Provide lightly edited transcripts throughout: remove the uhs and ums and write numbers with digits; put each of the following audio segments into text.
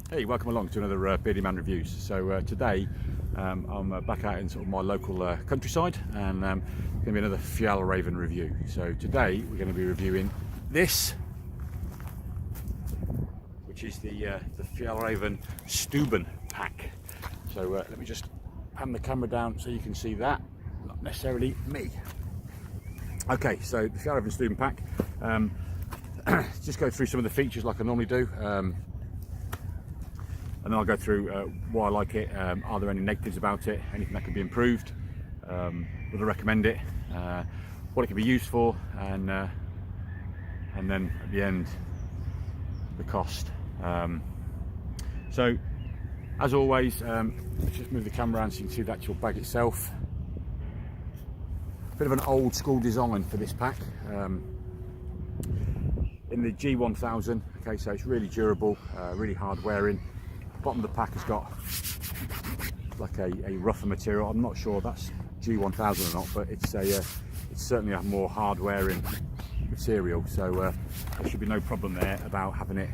Hey, welcome along to another Beardy Man Reviews. So today I'm back out in sort of my local countryside, and going to be another Fjallraven review. So today we're going to be reviewing this, which is the Fjallraven Stubben pack. So let me just pan the camera down so you can see that, not necessarily me. Okay, so the Fjallraven Stubben pack. Just go through some of the features like I normally do. And then I'll go through why I like it, are there any negatives about it, anything that can be improved, would I recommend it, what it can be used for, and then at the end, the cost. So, as always, let's just move the camera around so you can see the actual bag itself. Bit of an old school design for this pack. In the G1000, okay, so it's really durable, really hard wearing. Bottom of the pack has got like a rougher material. I'm not sure that's G1000 or not, but it's certainly a more hard wearing material, so there should be no problem there about having it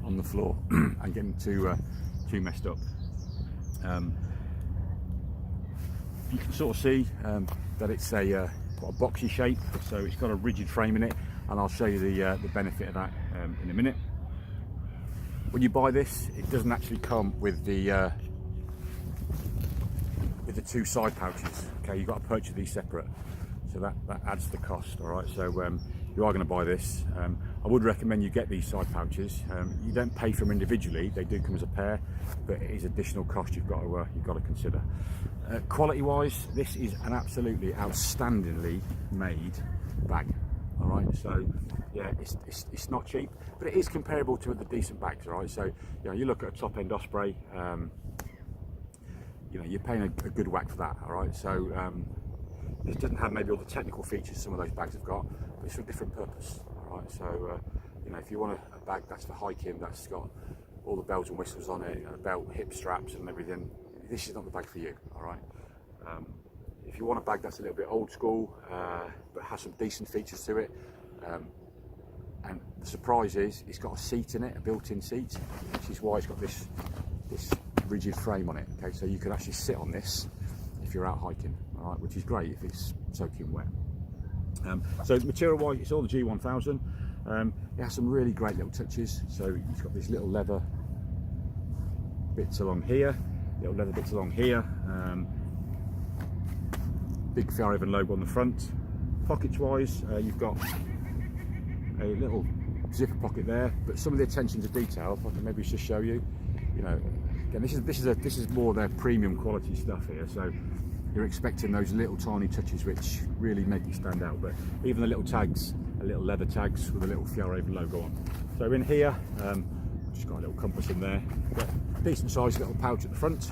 on the floor and getting too messed up. You can sort of see that it's got a boxy shape, so it's got a rigid frame in it, and I'll show you the benefit of that in a minute. When you buy this, it doesn't actually come with the two side pouches. Okay, you've got to purchase these separate, so that adds to the cost. All right, so you are going to buy this. I would recommend you get these side pouches. You don't pay for them individually; they do come as a pair, but it is additional cost you've got to consider. Quality-wise, this is an absolutely outstandingly made bag. All right, so yeah, it's not cheap, but it is comparable to other decent bags. All right, so you know, you look at a top end Osprey, you know, you're paying a good whack for that. All right, so this doesn't have maybe all the technical features some of those bags have got, but it's for a different purpose. All right, so you know, if you want a bag that's for hiking, that's got all the bells and whistles on it, a belt, hip straps and everything, this is not the bag for you. All right. If you want a bag that's a little bit old school, but has some decent features to it, and the surprise is it's got a seat in it, a built-in seat, which is why it's got this rigid frame on it. Okay, so you can actually sit on this if you're out hiking, all right, which is great if it's soaking wet. So material-wise, it's all the G1000. It has some really great little touches. So it's got these little leather bits along here, big Fjallraven logo on the front. Pockets wise, you've got a little zipper pocket there, but some of the attention to detail, if I can maybe just show you, you know, again, this is more their premium quality stuff here, so you're expecting those little tiny touches which really make it stand out. But even the little tags, little leather tags with a little Fjallraven logo on. So in here, just got a little compass in there, got a decent sized little pouch at the front,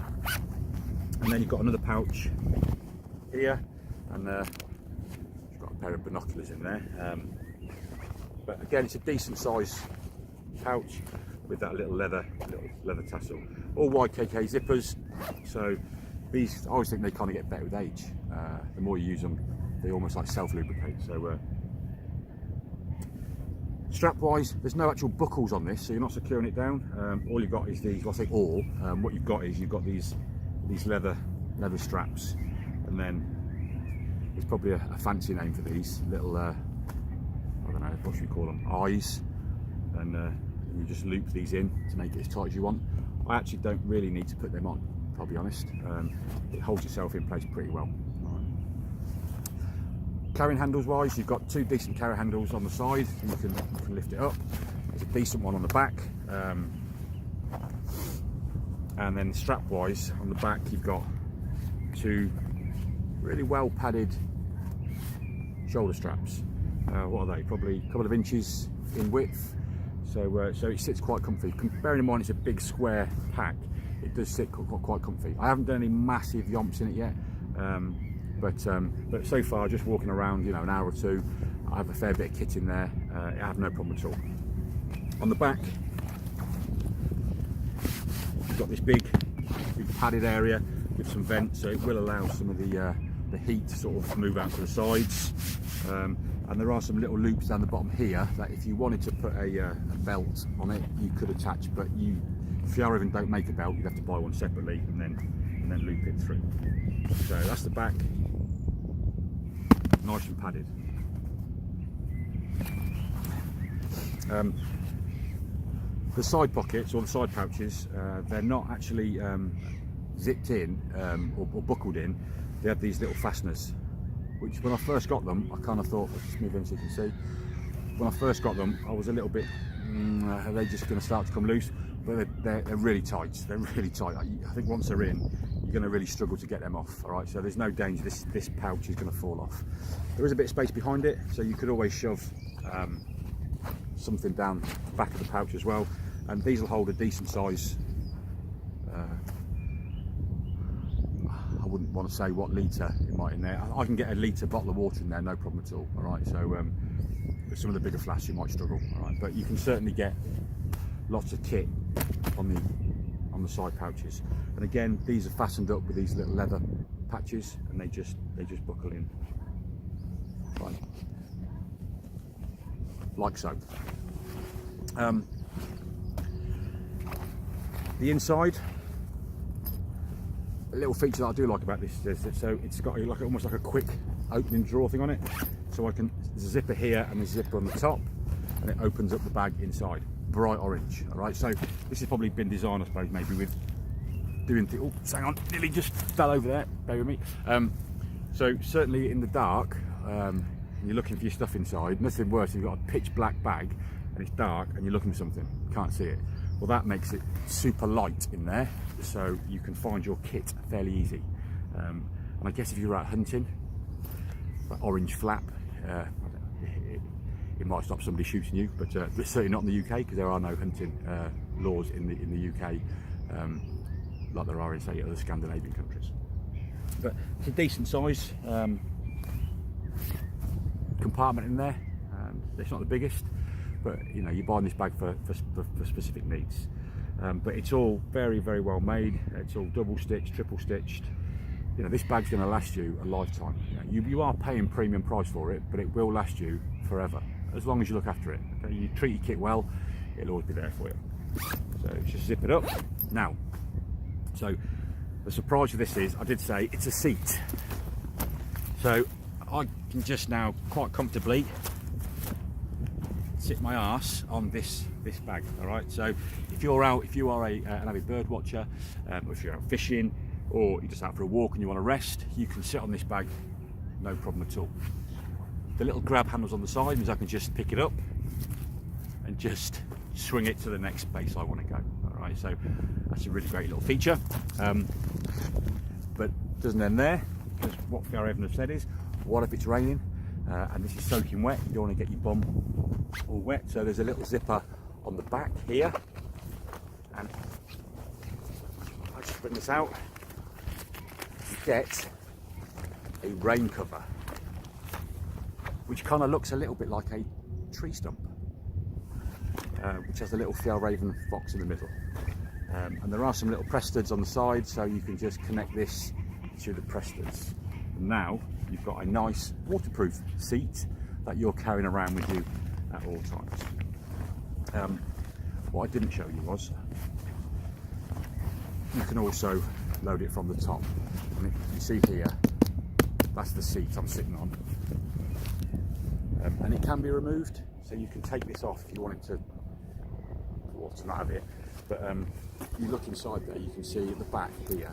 and then you've got another pouch here, and you've got a pair of binoculars in there. But again, it's a decent size pouch with that little leather tassel. All YKK zippers, so these, I always think they kind of get better with age. The more you use them, they almost like self-lubricate. So strap wise, there's no actual buckles on this, so you're not securing it down. All you've got is these, well, I say all, what you've got is you've got these leather straps, and then it's probably a fancy name for these little, I don't know, what should we call them, eyes, and you just loop these in to make it as tight as you want. I actually don't really need to put them on, I'll be honest. It holds itself in place pretty well. Carrying handles wise, you've got two decent carry handles on the side, and you can lift it up. There's a decent one on the back, and then strap wise on the back you've got two really well padded shoulder straps. What are they? Probably a couple of inches in width, so so it sits quite comfy. Bearing in mind it's a big square pack, it does sit quite comfy. I haven't done any massive yomps in it yet, but so far, just walking around, you know, an hour or two, I have a fair bit of kit in there. I have no problem at all. On the back, you've got this big padded area with some vents, so it will allow some of the heat to sort of move out to the sides. and there are some little loops down the bottom here that if you wanted to put a belt on it, you could attach, but Fjallraven don't make a belt, you'd have to buy one separately and then loop it through. So that's the back, nice and padded. The side pockets or the side pouches, they're not actually zipped in or buckled in. They have these little fasteners, which when I first got them, I kind of thought, let's just move in so you can see. When I first got them, I was a little bit, are they just going to start to come loose? But they're really tight. They're really tight. I think once they're in, you're going to really struggle to get them off. All right, so there's no danger this pouch is going to fall off. There is a bit of space behind it, so you could always shove something down the back of the pouch as well. And these will hold a decent size. I wouldn't want to say what litre it might in there. I can get a litre bottle of water in there, no problem at all. All right, so with some of the bigger flasks you might struggle. All right, but you can certainly get lots of kit on the side pouches. And again, these are fastened up with these little leather patches, and they just buckle in, right, like so. The inside, a little feature that I do like about this is that, so it's got almost like a quick opening drawer thing on it. So there's a zipper here and a zipper on the top, and it opens up the bag inside. Bright orange. All right, so this has probably been designed, I suppose, maybe with doing the, oh, hang on, nearly just fell over there, bear with me. So certainly in the dark, you're looking for your stuff inside, nothing worse if you've got a pitch black bag and it's dark and you're looking for something, you can't see it. Well, that makes it super light in there, so you can find your kit fairly easy. And I guess if you're out hunting, that orange flap, it might stop somebody shooting you, but certainly not in the UK, because there are no hunting laws in the UK like there are in, say, other Scandinavian countries. But it's a decent size compartment in there. It's not the biggest, but you know, you're buying this bag for specific needs. But it's all very, very well made. It's all double stitched, triple stitched. You know, this bag's going to last you a lifetime. You are paying premium price for it, but it will last you forever, as long as you look after it. Okay? You treat your kit well, it'll always be there for you. So just zip it up. Now, so the surprise of this is, I did say it's a seat. So I can just now quite comfortably sit my arse on this bag. All right, so if you are an avid bird watcher, or if you're out fishing, or you're just out for a walk and you want to rest, you can sit on this bag, no problem at all. The little grab handles on the side means I can just pick it up and just swing it to the next space I want to go. All right, so that's a really great little feature. But it doesn't end there, because what Fjallraven have said is, what if it's raining and this is soaking wet? You don't want to get your bum all wet, so there's a little zipper on the back here, and I just bring this out. You get a rain cover, which kind of looks a little bit like a tree stump, which has a little Fjallraven fox in the middle. And there are some little press studs on the side, so you can just connect this to the press studs. And now you've got a nice waterproof seat that you're carrying around with you at all times. What I didn't show you was, you can also load it from the top. And you see here, that's the seat I'm sitting on. And it can be removed, so you can take this off if you want it to, or to not have it. But you look inside there, you can see at the back here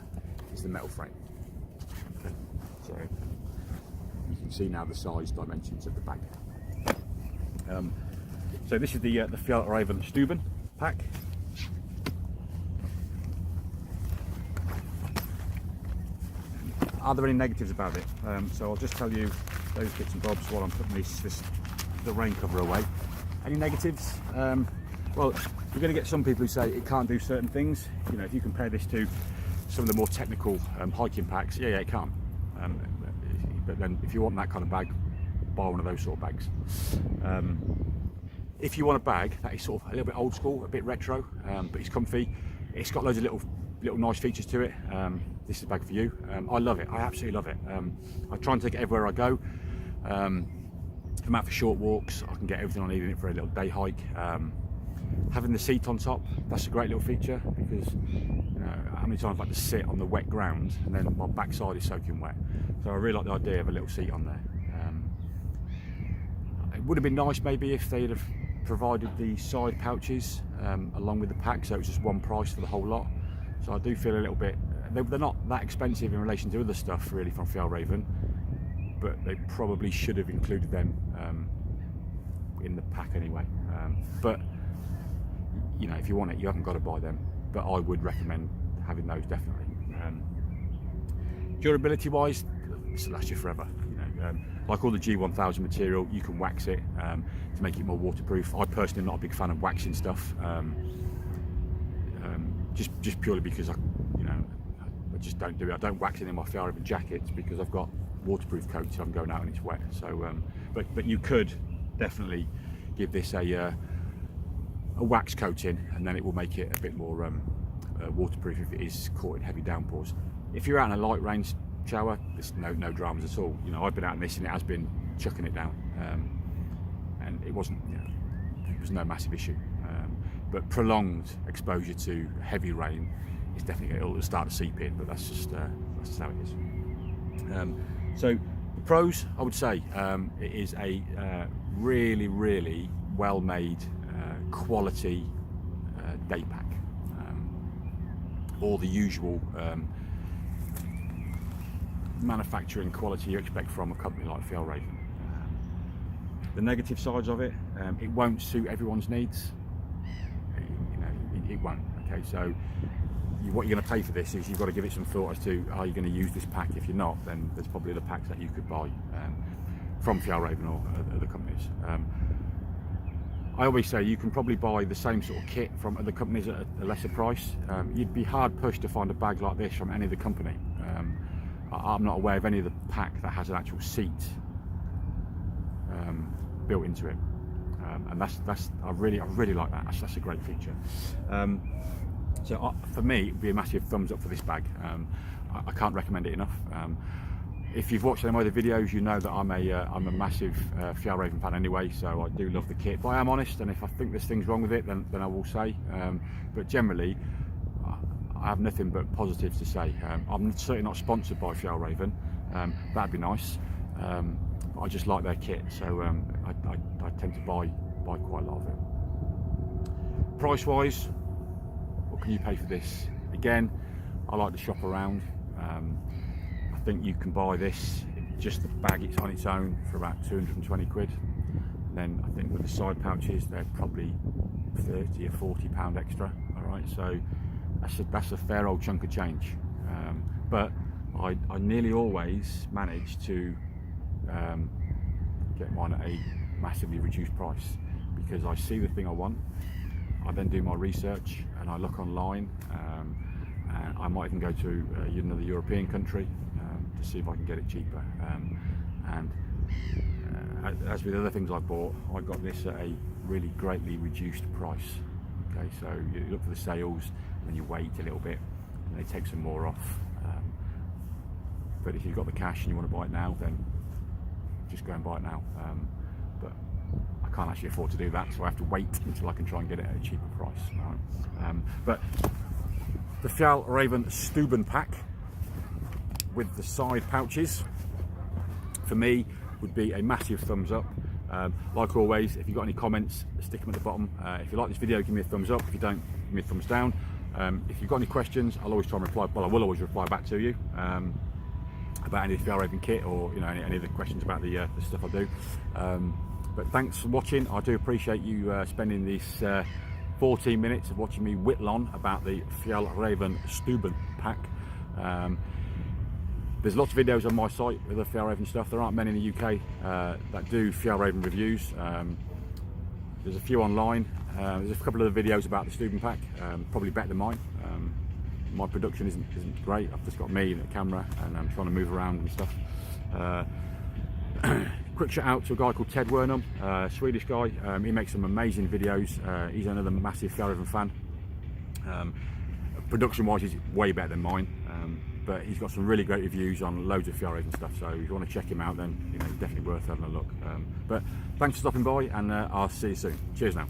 is the metal frame. Okay. So you can see now the size dimensions of the bag. So this is the Fjallraven Stubben pack. Are there any negatives about it? So I'll just tell you those bits and bobs while I'm putting the rain cover away. Any negatives? Well, you're going to get some people who say it can't do certain things. You know, if you compare this to some of the more technical hiking packs, yeah, it can. But then if you want that kind of bag, buy one of those sort of bags. If you want a bag that is sort of a little bit old school, a bit retro, but it's comfy, it's got loads of little nice features to it, this is a bag for you. I love it. I absolutely love it. I try and take it everywhere I go. If I'm out for short walks, I can get everything I need in it for a little day hike. Having the seat on top, that's a great little feature, because you know how many times I like to sit on the wet ground and then my backside is soaking wet. So I really like the idea of a little seat on there. It would have been nice maybe if they'd have provided the side pouches along with the pack, so it was just one price for the whole lot. So I do feel a little bit, they're not that expensive in relation to other stuff really from Fjallraven, but they probably should have included them in the pack anyway. But you know, if you want it, you haven't got to buy them, but I would recommend having those definitely. Durability wise, this will last you forever. You know, like all the G1000 material, you can wax it to make it more waterproof. I personally am not a big fan of waxing stuff, just purely because I just don't do it. I don't wax it in my Fjallraven jackets because I've got waterproof coats if I'm going out and it's wet. So, but you could definitely give this a wax coating, and then it will make it a bit more waterproof if it is caught in heavy downpours. If you're out in a light rain shower, there's no dramas at all. You know, I've been out in this and it has been chucking it down, and it wasn't, you know, it was no massive issue. But prolonged exposure to heavy rain is definitely it'll start to seep in. But that's just how it is. So the pros, I would say, it is a really well-made quality day pack. All the usual manufacturing quality you expect from a company like Fjallraven. The negative sides of it, it won't suit everyone's needs. You know, it won't. Okay, so what you're going to pay for this is you've got to give it some thought as to are you going to use this pack. If you're not, then there's probably other packs that you could buy from Fjallraven or other companies. I always say you can probably buy the same sort of kit from other companies at a lesser price. You'd be hard pushed to find a bag like this from any other company. I'm not aware of any of the pack that has an actual seat built into it, and that's I really like that. That's a great feature. So for me, it would be a massive thumbs up for this bag. I can't recommend it enough. If you've watched any of my other videos, you know that I'm a massive Fjallraven fan anyway, so I do love the kit. But I am honest, and if I think there's things wrong with it, then I will say. But generally, I have nothing but positives to say. I'm certainly not sponsored by Fjallraven. That'd be nice. But I just like their kit, so I tend to buy quite a lot of it. Price-wise, what can you pay for this? Again, I like to shop around. I think you can buy this, just the bag it's on its own, for about 220 quid. And then I think with the side pouches, they're probably 30 or 40 pound extra. All right, so that's a fair old chunk of change. But I nearly always manage to get mine at a massively reduced price, because I see the thing I want, I then do my research and I look online, and I might even go to another European country to see if I can get it cheaper. As with other things I bought, I got this at a really greatly reduced price. Okay, so you look for the sales and you wait a little bit and they take some more off. But if you've got the cash and you want to buy it now, then just go and buy it now. But I can't actually afford to do that, so I have to wait until I can try and get it at a cheaper price. Right? But the Fjallraven Stubben pack with the side pouches, for me, would be a massive thumbs up. Like always, if you've got any comments, stick them at the bottom. If you like this video, give me a thumbs up. If you don't, give me a thumbs down. If you've got any questions, I'll always try and reply. Well, I will always reply back to you about any Fjallraven kit, or any of the questions about the stuff I do. But thanks for watching. I do appreciate you spending this 14 minutes of watching me whittle on about the Fjallraven Stubben pack. There's lots of videos on my site with the Fjallraven stuff. There aren't many in the UK that do Fjallraven reviews. There's a few online. There's a couple of videos about the Stubben pack, probably better than mine. My production isn't great. I've just got me and a camera, and I'm trying to move around and stuff. Quick shout out to a guy called Ted Wernham, Swedish guy. He makes some amazing videos. He's another massive Fjallraven fan. Production wise, he's way better than mine. but he's got some really great reviews on loads of Fjallraven stuff, so if you want to check him out, then definitely worth having a look. But thanks for stopping by, and I'll see you soon. Cheers now.